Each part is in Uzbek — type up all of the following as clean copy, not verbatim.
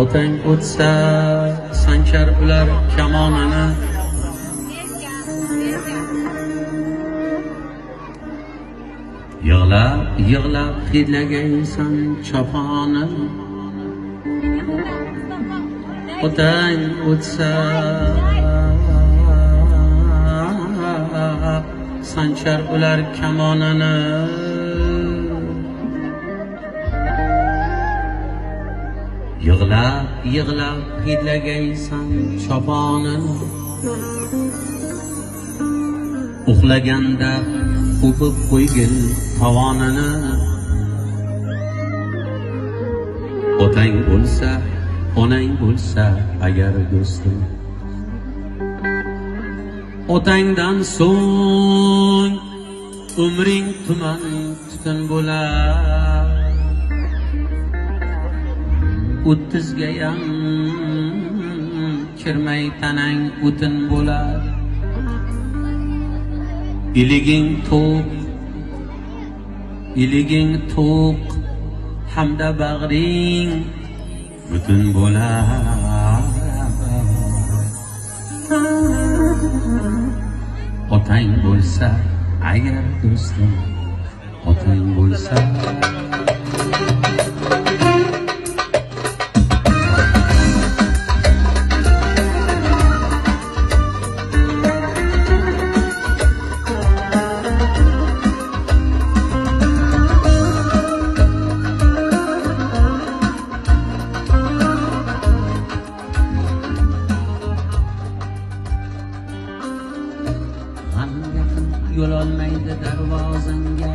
Otang o'tsa sanchar ular kamonini, yig'lab yig'lab hidlagaysan choponi. Otang o'tsa sanchar ular kamonini, yig'lab yig'lab hidlagaysan choponini. Uxlaganda o'pib qo'ygin tovonini. Otang bo'lsa, onang bo'lsa agar do'stim, otangdan so'ng umring tuman tutun bo'lar. 30gayam kirmay tanang o'tin bo'lar. Iliging to'q hamda bag'ring butun bo'lar. Otang bo'lsa agar do'stim, otang bo'lsa yo'l olmaydi darvozangga.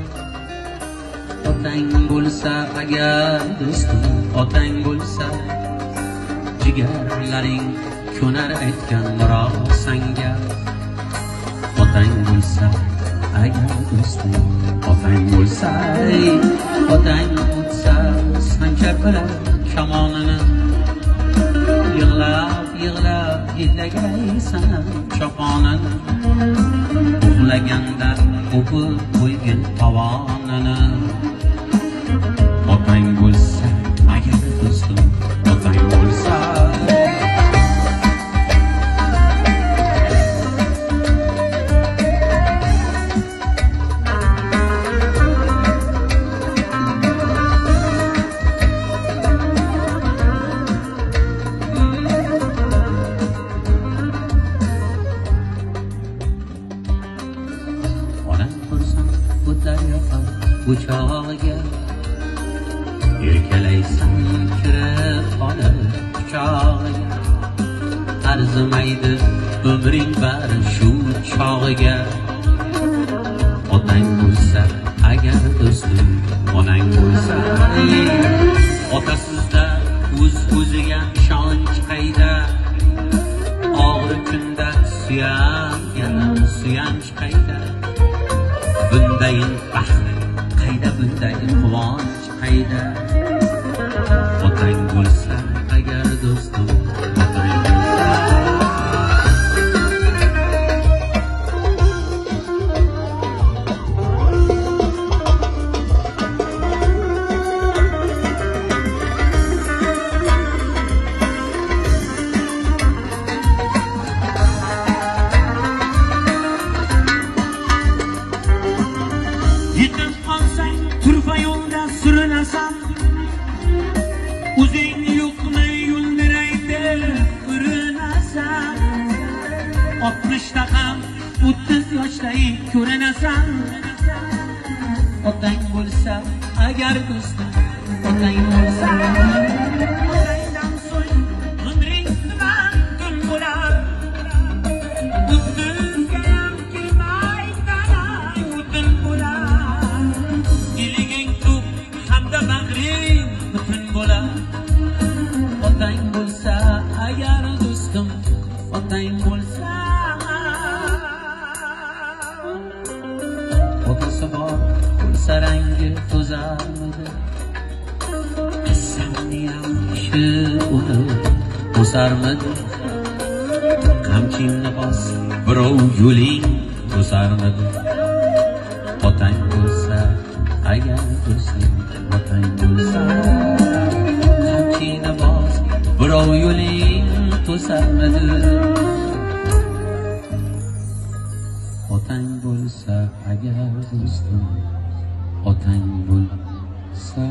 Otang bo'lsa agar do'stim, otang bo'lsa jigarlaring ko'nar aytgan rosanga. Otang bo'lsa agar do'stim, otang bo'lsa, otang bo'lsa sanchar bilan kamonini. Yig'lab yig'lab hidlagaysan choponini. Uxlaganda o'pib qo'ygin tovonini. Otang bo'lsa agar do'stim, otang bo'lsa uçağıya erkalaysan kirib olib quchog'iga. Arzimaydi umring bari shu chog'iga. Otang bo'lsa agar do'stim, onang bo'lsa, otasizda o'ziga ishonch qayda. Og'ir kunda suyanch qayda. Bundayin baxt qayda, bundayin quvonch qayda. Otang bo'lsa agar do'stim, otang bo'lsa yetib qolsang turfa yo'lda surinasan. O'zing yo'qni yo'ldiray deb urinasan. 60da ham 30 yoshday ko'rinasan. Otang bo'lsa agar do'stim, otang bo'lsa, otangdan so'ng umring tuman kun bo'lar. 30gayam kirmay tanang o'tin bo'lar. Iliging to'q hamda bag'ring butun bo'lar. Otang bo'lsa agar do'stim, otang bo'lsa. Otasi bor bo'lsa rangi to'zarmidi. Qassamniyam ishi uni to'sarmidi. Qamchingni bos birov yo'ling to'sarmidi. Otang bo'lsa agar do'sting otang bo'lsa, qamchini bos, birov yo'ling to'samadi. Otang bo'lsa agar do'stim, otang bo'lsa